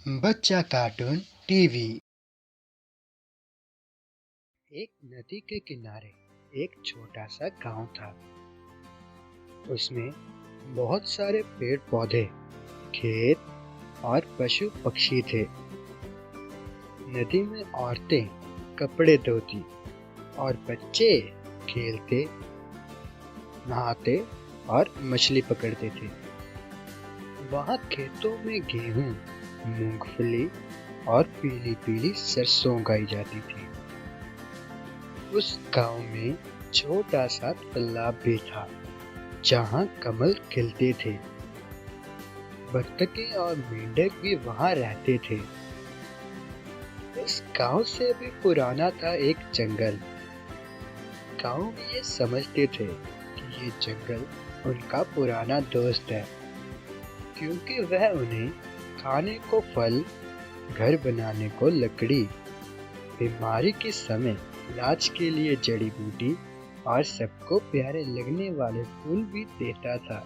बच्चा cartoon TV. एक नदी के किनारे एक छोटा सा गांव था। उसमें बहुत सारे पेड़ पौधे, खेत और पशु पक्षी थे। नदी में औरतें कपड़े धोती और बच्चे खेलते, नहाते और मछली पकड़ते थे। वहाँ खेतों में गेहूं, मूंगफली और पीली पीली सरसों उगाई जाती थी। उस गांव में छोटा सा तालाब भी था जहां कमल खिलते थे। बत्तखें और मेंढक भी वहां रहते थे। इस गांव से भी पुराना था एक जंगल। गांव में ये समझते थे कि ये जंगल उनका पुराना दोस्त है, क्योंकि वह उन्हें खाने को फल, घर बनाने को लकड़ी, बीमारी के समय इलाज के लिए जड़ी बूटी और सबको प्यारे लगने वाले फूल भी देता था।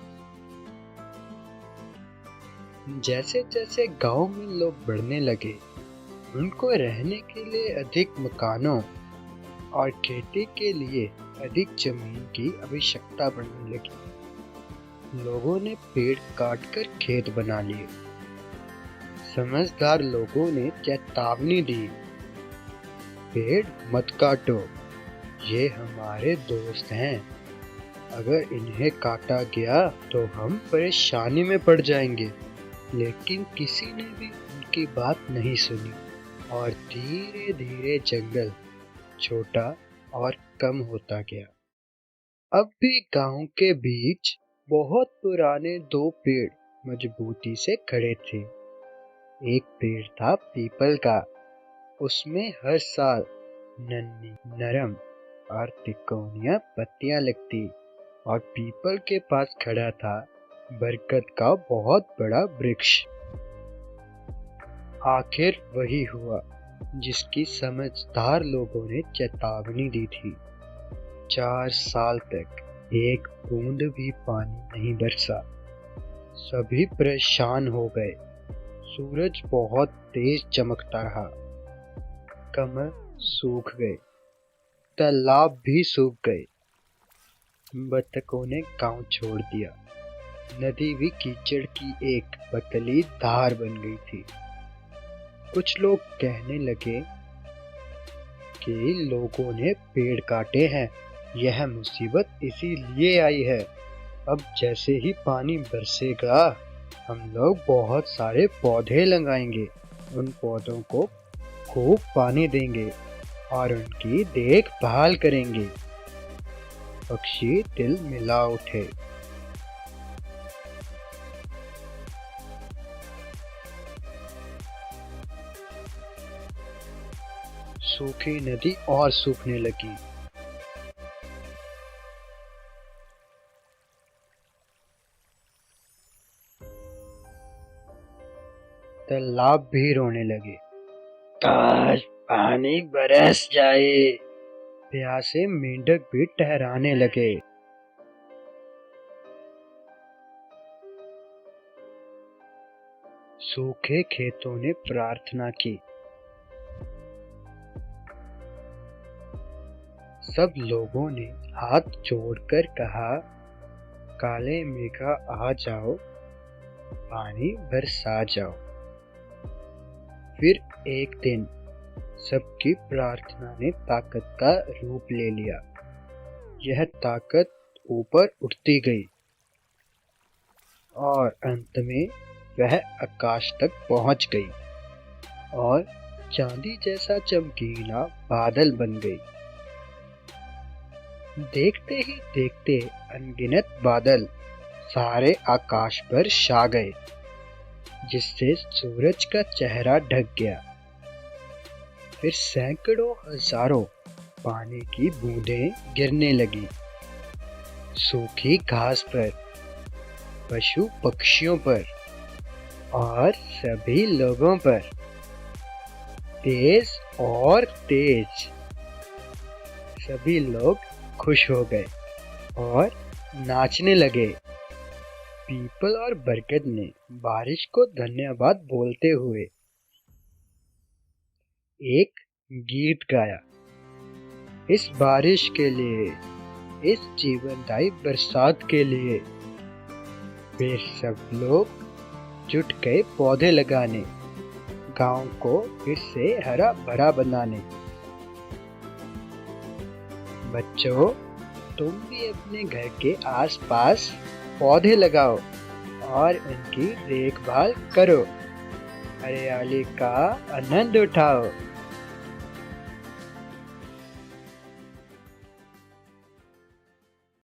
जैसे जैसे गांव में लोग बढ़ने लगे, उनको रहने के लिए अधिक मकानों और खेती के लिए अधिक जमीन की आवश्यकता पड़ने लगी। लोगों ने पेड़ काटकर खेत बना लिए। समझदार लोगों ने चेतावनी दी, पेड़ मत काटो, ये हमारे दोस्त हैं। अगर इन्हें काटा गया तो हम परेशानी में पड़ जाएंगे। लेकिन किसी ने भी उनकी बात नहीं सुनी और धीरे धीरे जंगल छोटा और कम होता गया। अब भी गांव के बीच बहुत पुराने दो पेड़ मजबूती से खड़े थे। एक पेड़ था पीपल का। उसमें हर साल नन्ही, नरम और तिकोनिया पत्तियां लगती, और पीपल के पास खड़ा था बरगद का बहुत बड़ा वृक्ष। आखिर वही हुआ जिसकी समझदार लोगों ने चेतावनी दी थी। 4 साल तक एक बूंद भी पानी नहीं बरसा। सभी परेशान हो गए। सूरज बहुत तेज चमकता रहा। कमल सूख गए, तालाब भी सूख गए। बत्तखों ने गांव छोड़ दिया। नदी भी कीचड़ की एक पतली धार बन गई थी। कुछ लोग कहने लगे कि लोगों ने पेड़ काटे हैं, यह मुसीबत इसीलिए आई है। अब जैसे ही पानी बरसेगा, हम लोग बहुत सारे पौधे लगाएंगे, उन पौधों को खूब पानी देंगे और उनकी देखभाल करेंगे। पक्षी दिल मिला उठे। सूखी नदी और सूखने लगी। तालाब भी रोने लगे। काश पानी बरस जाए। प्यासे मेंढक भी ठहराने लगे। सूखे खेतों ने प्रार्थना की। सब लोगों ने हाथ जोड़कर कहा, काले मेघा आ जाओ, पानी बरसा जाओ। फिर एक दिन सबकी प्रार्थना ने ताकत का रूप ले लिया। यह ताकत ऊपर उठती गई और अंत में वह आकाश तक पहुंच गई और चांदी जैसा चमकीला बादल बन गई। देखते ही देखते अनगिनत बादल सारे आकाश पर छा गए, जिससे सूरज का चेहरा ढक गया। फिर सैकड़ों हजारों पानी की बूंदें गिरने लगी, सूखी घास पर, पशु पक्षियों पर और सभी लोगों पर। तेज और तेज। सभी लोग खुश हो गए और नाचने लगे। पीपल और बरगद ने बारिश को धन्यवाद बोलते हुए एक गीत गाया। इस बारिश के लिए, इस जीवनदायी बरसात के लिए वे सब लोग जुट गए पौधे लगाने, गांव को फिर से हरा भरा बनाने। बच्चों, तुम भी अपने घर के आसपास पौधे लगाओ और उनकी देखभाल करो, हरियाली का आनंद उठाओ।